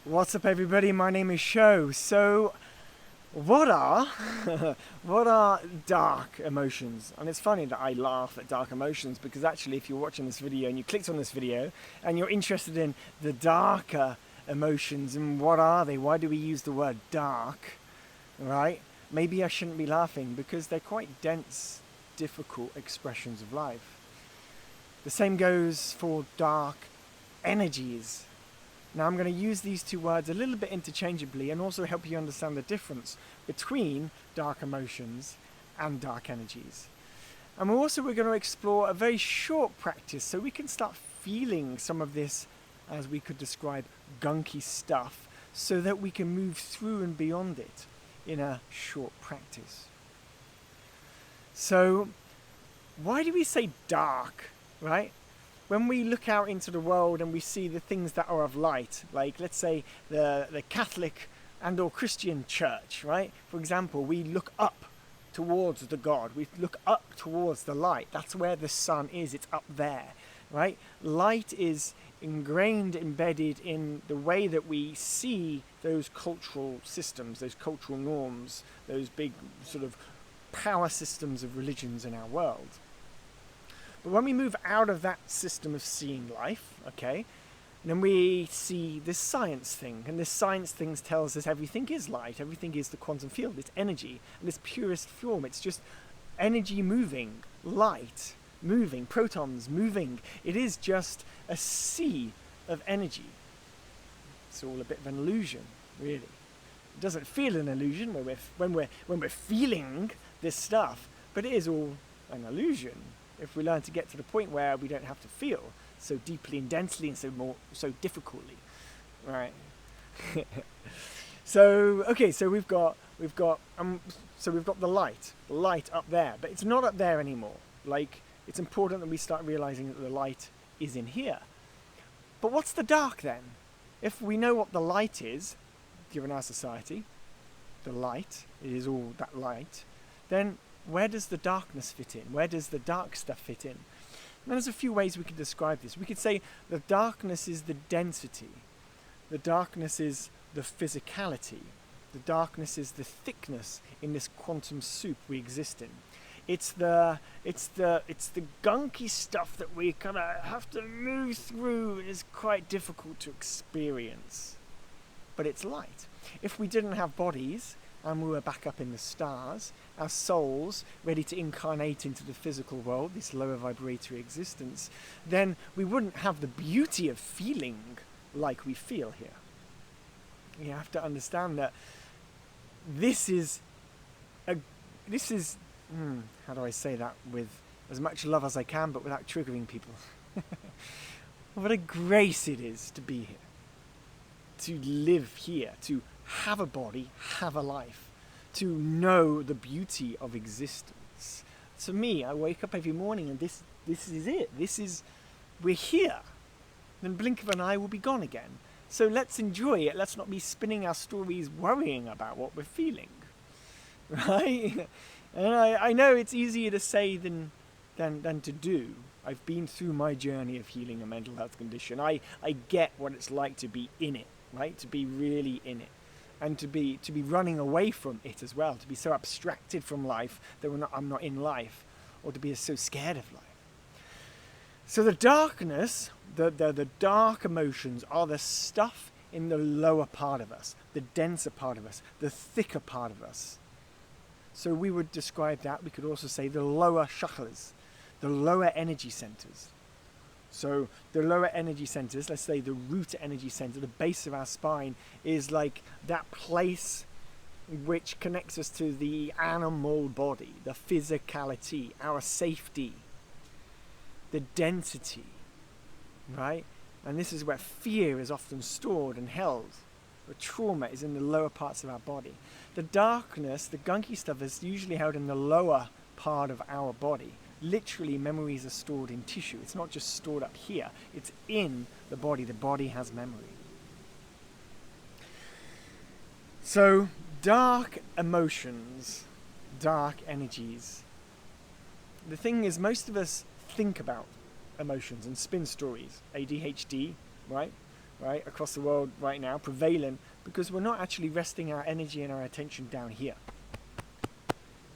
What's up, everybody? My name is Sho. So, what are what are dark emotions? And it's funny that I laugh at dark emotions because actually, if you're watching this video and you clicked on this video and you're interested in the darker emotions and what are they? Why do we use the word dark? Right? Maybe I shouldn't be laughing because they're quite dense, difficult expressions of life. The same goes for dark energies. Now I'm going to use these two words a little bit interchangeably and also help you understand the difference between dark emotions and dark energies. And we're going to explore a very short practice so we can start feeling some of this, as we could describe, gunky stuff, so that we can move through and beyond it in a short practice. So, why do we say dark, right? When we look out into the world and we see the things that are of light, like let's say the Catholic and or Christian church, right? For example, we look up towards the God. We look up towards the light. That's where the sun is. It's up there, right? Light is ingrained, embedded in the way that we see those cultural systems, those cultural norms, those big sort of power systems of religions in our world. But when we move out of that system of seeing life, okay, then we see this science thing. And this science thing tells us everything is light, everything is the quantum field, it's energy. In its purest form, it's just energy moving, light moving, protons moving. It is just a sea of energy. It's all a bit of an illusion, really. It doesn't feel an illusion when we're feeling this stuff, but it is all an illusion. If we learn to get to the point where we don't have to feel so deeply and densely and so difficultly, right? So we've got the light up there, but it's not up there anymore. Like, it's important that we start realizing that the light is in here. But what's the dark then? If we know what the light is, given our society, the light, it is all that light, then where does the darkness fit in? Where does the dark stuff fit in? And there's a few ways we can describe this. We could say the darkness is the density. The darkness is the physicality. The darkness is the thickness in this quantum soup we exist in. It's the gunky stuff that we kind of have to move through and is quite difficult to experience. But it's light. If we didn't have bodies and we were back up in the stars, our souls ready to incarnate into the physical world, this lower vibratory existence, then we wouldn't have the beauty of feeling like we feel here. You have to understand that this is how do I say that with as much love as I can, but without triggering people? What a grace it is to be here, to live here, to have a body, have a life, to know the beauty of existence. To me, I wake up every morning and this is it. We're here. Then blink of an eye, we'll be gone again. So let's enjoy it. Let's not be spinning our stories worrying about what we're feeling. Right? And I know it's easier to say than to do. I've been through my journey of healing a mental health condition. I get what it's like to be in it, right? To be really in it. And to be running away from it as well, to be so abstracted from life that I'm not in life, or to be so scared of life. So the darkness, the dark emotions are the stuff in the lower part of us, the denser part of us, the thicker part of us. So we would describe that, we could also say the lower chakras, the lower energy centers. So the lower energy centers, let's say the root energy center, the base of our spine, is like that place which connects us to the animal body, the physicality, our safety, the density, right? And this is where fear is often stored and held. The trauma is in the lower parts of our body. The darkness, the gunky stuff, is usually held in the lower part of our body. Literally, memories are stored in tissue. It's not just stored up here. It's in the body. The body has memory. So, dark emotions, dark energies. The thing is, most of us think about emotions and spin stories. ADHD, right? right, across the world right now, prevalent, because we're not actually resting our energy and our attention down here,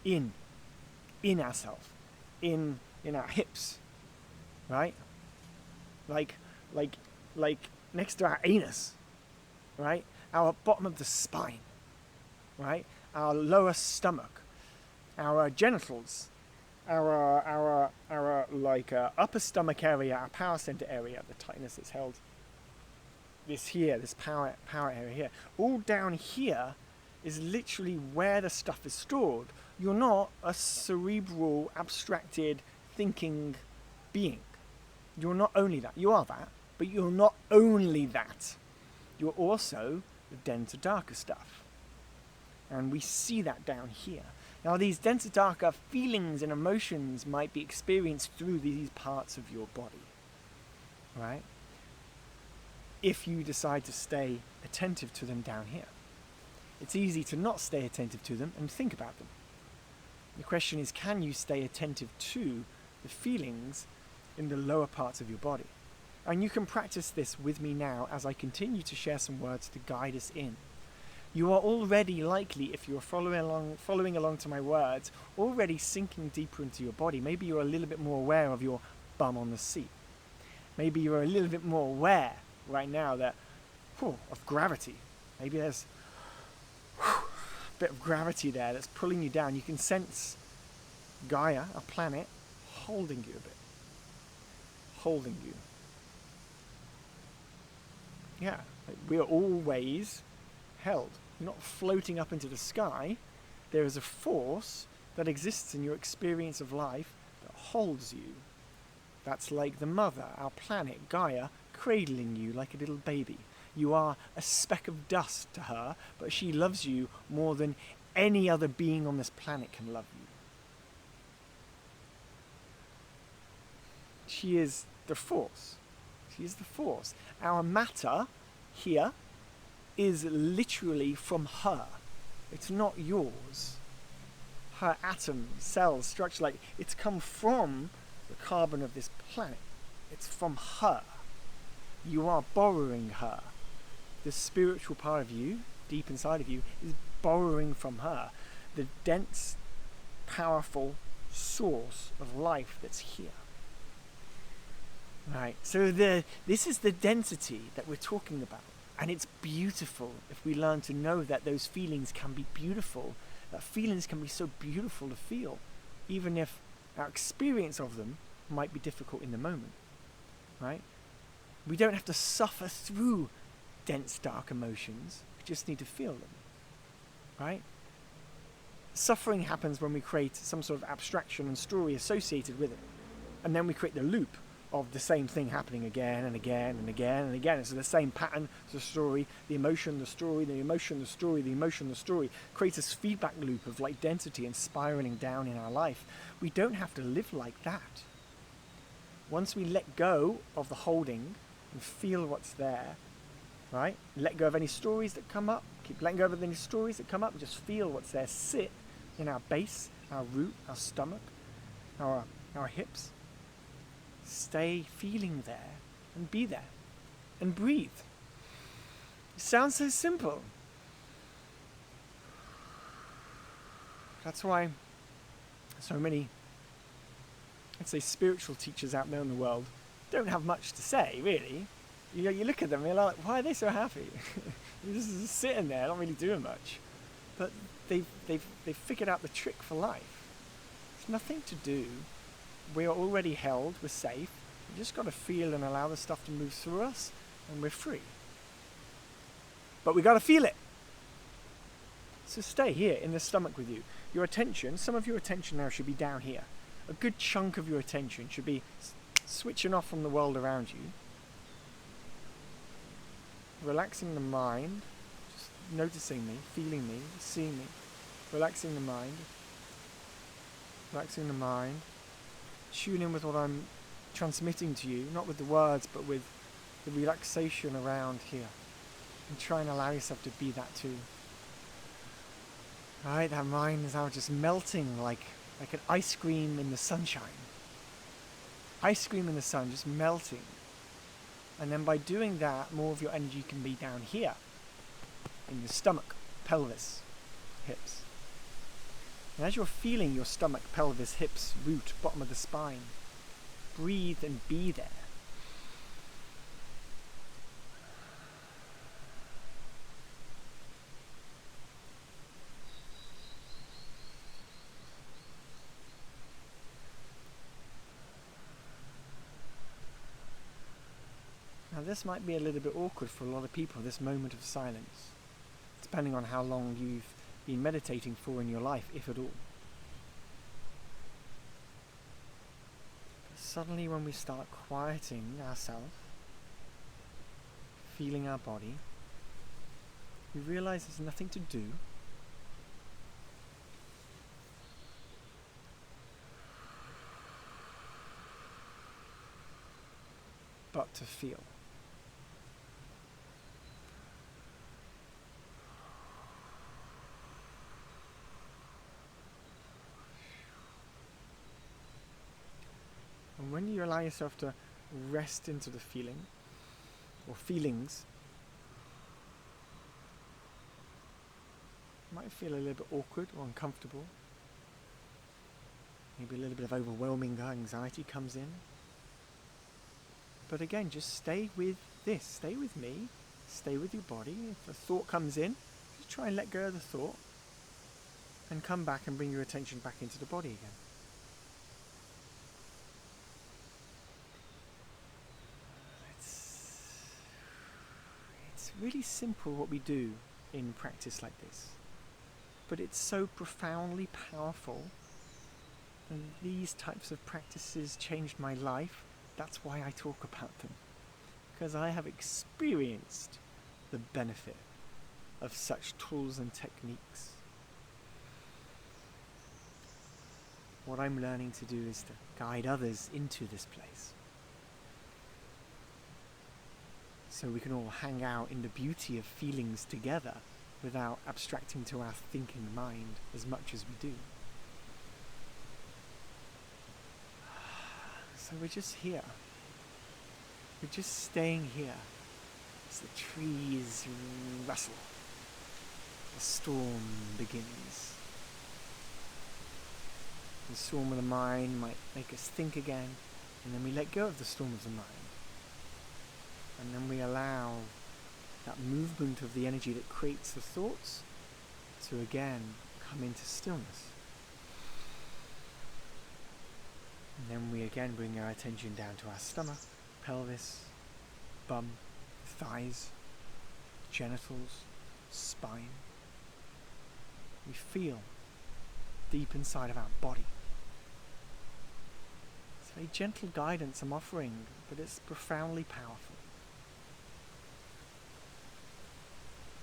in ourselves, in our hips, right? Like next to our anus, right? Our bottom of the spine, right? Our lower stomach, our genitals, our upper stomach area, our power center area, the tightness that's held this power area here, all down here is literally where the stuff is stored. You're not a cerebral, abstracted, thinking being. You're not only that. You are that, but you're not only that. You're also the denser, darker stuff. And we see that down here. Now, these denser, darker feelings and emotions might be experienced through these parts of your body, right? If you decide to stay attentive to them down here. It's easy to not stay attentive to them and think about them. The question is, can you stay attentive to the feelings in the lower parts of your body? And you can practice this with me now as I continue to share some words to guide us in. You are already likely, if you're following along to my words, already sinking deeper into your body. Maybe you're a little bit more aware of your bum on the seat. Maybe you're a little bit more aware right now that of gravity. Maybe there's a bit of gravity there that's pulling you down. You can sense Gaia, our planet, holding you a bit. Holding you. Yeah, we are always held. You're not floating up into the sky. There is a force that exists in your experience of life that holds you. That's like the mother, our planet, Gaia, cradling you like a little baby. You are a speck of dust to her, but she loves you more than any other being on this planet can love you. She is the force. She is the force. Our matter here is literally from her. It's not yours. Her atom, cells, structure, like it's come from the carbon of this planet. It's from her. You are borrowing her. The spiritual part of you, deep inside of you, is borrowing from her. The dense, powerful source of life that's here. Right, so this is the density that we're talking about. And it's beautiful if we learn to know that those feelings can be beautiful. That feelings can be so beautiful to feel, even if our experience of them might be difficult in the moment. Right? We don't have to suffer through dense, dark emotions. We just need to feel them. Right? Suffering happens when we create some sort of abstraction and story associated with it. And then we create the loop of the same thing happening again and again and again and again. It's the same pattern, the story, the emotion, the story, the emotion, the story, the emotion, the story. Creates this feedback loop of like density and spiraling down in our life. We don't have to live like that. Once we let go of the holding and feel what's there, right? Let go of any stories that come up. Keep letting go of any stories that come up and just feel what's there. Sit in our base, our root, our stomach, our hips. Stay feeling there and be there and breathe. It sounds so simple. That's why so many, let's say, spiritual teachers out there in the world don't have much to say, really. You look at them and you're like, why are they so happy? You're just sitting there, not really doing much. But they've figured out the trick for life. It's nothing to do. We are already held, we're safe. We just got to feel and allow the stuff to move through us, and we're free. But we got to feel it. So stay here in the stomach with you. Your attention, some of your attention now should be down here. A good chunk of your attention should be switching off from the world around you. Relaxing the mind, just noticing me, feeling me, seeing me. Relaxing the mind. Relaxing the mind. Tune in with what I'm transmitting to you, not with the words, but with the relaxation around here. And try and allow yourself to be that too. Alright, that mind is now just melting like an ice cream in the sunshine. Ice cream in the sun, just melting. And then by doing that, more of your energy can be down here, in your stomach, pelvis, hips. And as you're feeling your stomach, pelvis, hips, root, bottom of the spine, breathe and be there. Now this might be a little bit awkward for a lot of people, this moment of silence, depending on how long you've been meditating for in your life, if at all. But suddenly when we start quieting ourselves, feeling our body, we realize there's nothing to do. But to feel. And when you allow yourself to rest into the feeling, or feelings, it might feel a little bit awkward or uncomfortable. Maybe a little bit of overwhelming anxiety comes in. But again, just stay with this. Stay with me. Stay with your body. If a thought comes in, just try and let go of the thought and come back and bring your attention back into the body again. It's really simple what we do in practice like this, but it's so profoundly powerful, and these types of practices changed my life. That's why I talk about them, because I have experienced the benefit of such tools and techniques. What I'm learning to do is to guide others into this place, so we can all hang out in the beauty of feelings together without abstracting to our thinking mind as much as we do. So we're just here. We're just staying here as the trees rustle. The storm begins. The storm of the mind might make us think again, and then we let go of the storm of the mind. And then we allow that movement of the energy that creates the thoughts to again come into stillness. And then we again bring our attention down to our stomach, pelvis, bum, thighs, genitals, spine. We feel deep inside of our body. It's very gentle guidance I'm offering, but it's profoundly powerful.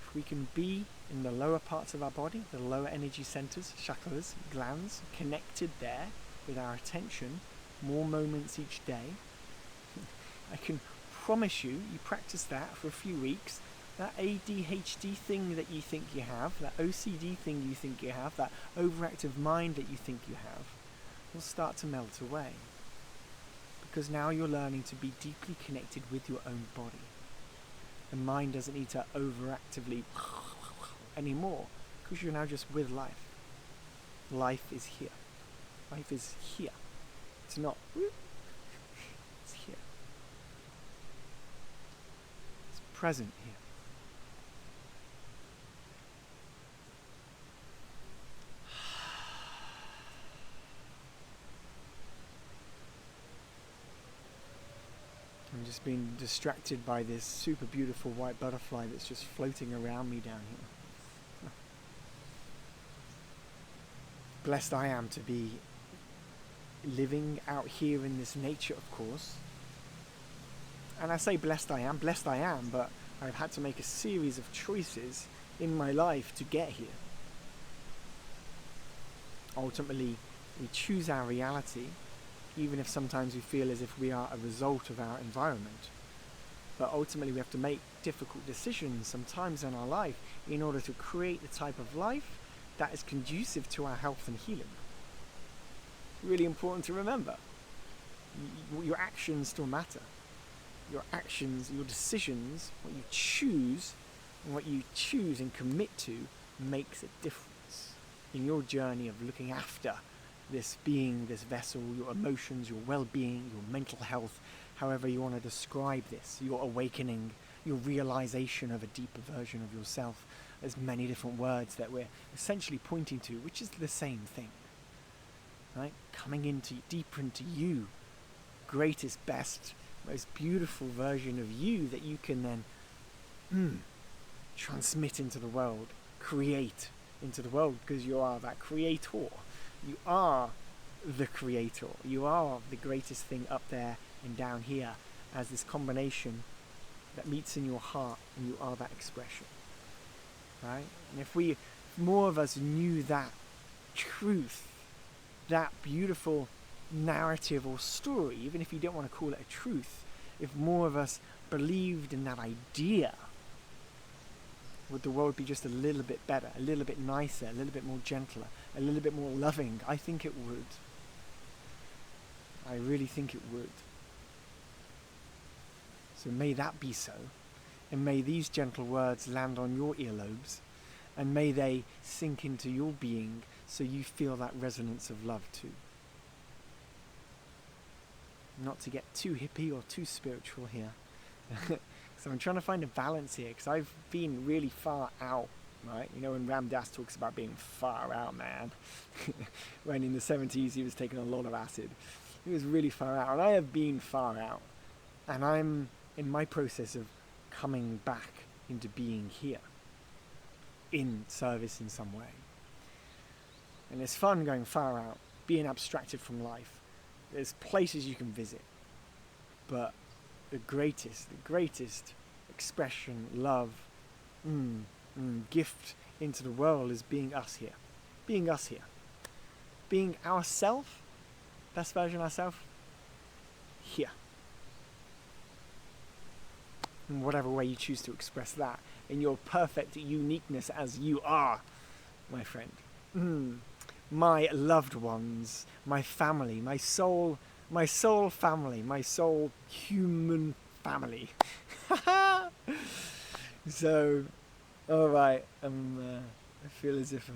If we can be in the lower parts of our body, the lower energy centers, chakras, glands, connected there with our attention, more moments each day, I can promise you, you practice that for a few weeks, that ADHD thing that you think you have, that OCD thing you think you have, that overactive mind that you think you have, will start to melt away. Because now you're learning to be deeply connected with your own body. The mind doesn't need to overactively anymore, because you're now just with life. Life is here. Life is here. It's not. It's here. It's present here. I'm just being distracted by this super beautiful white butterfly that's just floating around me down here. Blessed I am to be living out here in this nature, of course. And I say blessed I am, but I've had to make a series of choices in my life to get here. Ultimately, we choose our reality, even if sometimes we feel as if we are a result of our environment. But ultimately we have to make difficult decisions sometimes in our life in order to create the type of life that is conducive to our health and healing. Really important to remember. Your actions still matter. your actions, your decisions, what you choose, and what you choose and commit to makes a difference in your journey of looking after this being, this vessel, your emotions, your well-being, your mental health, however you want to describe this, your awakening, your realization of a deeper version of yourself. There's many different words that we're essentially pointing to, which is the same thing, right? Coming into deeper into you, greatest, best, most beautiful version of you that you can then transmit into the world, create into the world, because you are that creator. You are the creator. You are the greatest thing up there and down here as this combination that meets in your heart, and you are that expression, right? And if more of us knew that truth, that beautiful narrative or story, even if you don't want to call it a truth, if more of us believed in that idea, would the world be just a little bit better, a little bit nicer, a little bit more gentler, a little bit more loving? I think it would. I really think it would. So may that be so, and may these gentle words land on your earlobes, and may they sink into your being so you feel that resonance of love too. Not to get too hippie or too spiritual here. So I'm trying to find a balance here, because I've been really far out, right? You know, when Ram Dass talks about being far out, man, when in the 70s he was taking a lot of acid. He was really far out, and I have been far out. And I'm in my process of coming back into being here, in service in some way. And it's fun going far out, being abstracted from life. There's places you can visit, but the greatest expression, love, gift into the world is being us here. Being us here. Being ourself, best version of ourselves, here. In whatever way you choose to express that, in your perfect uniqueness as you are, my friend. My loved ones, my family, my soul family, my soul human family. So, alright, I feel as if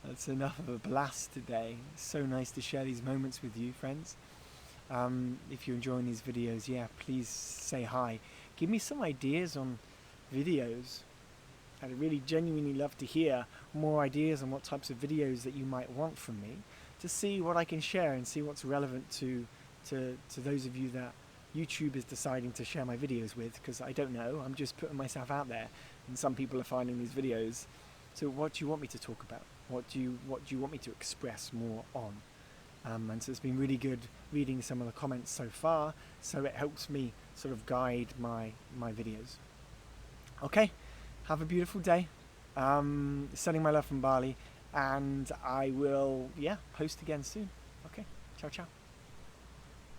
that's enough of a blast today. It's so nice to share these moments with you, friends. If you're enjoying these videos, yeah, please say hi. Give me some ideas on videos. I'd really genuinely love to hear more ideas on what types of videos that you might want from me, to see what I can share and see what's relevant to those of you that YouTube is deciding to share my videos with, because I don't know, I'm just putting myself out there, and some people are finding these videos. So what do you want me to talk about? What do you want me to express more on? And so it's been really good reading some of the comments so far, so it helps me sort of guide my videos. Okay, have a beautiful day. Sending my love from Bali, and I will, post again soon. Okay, ciao, ciao.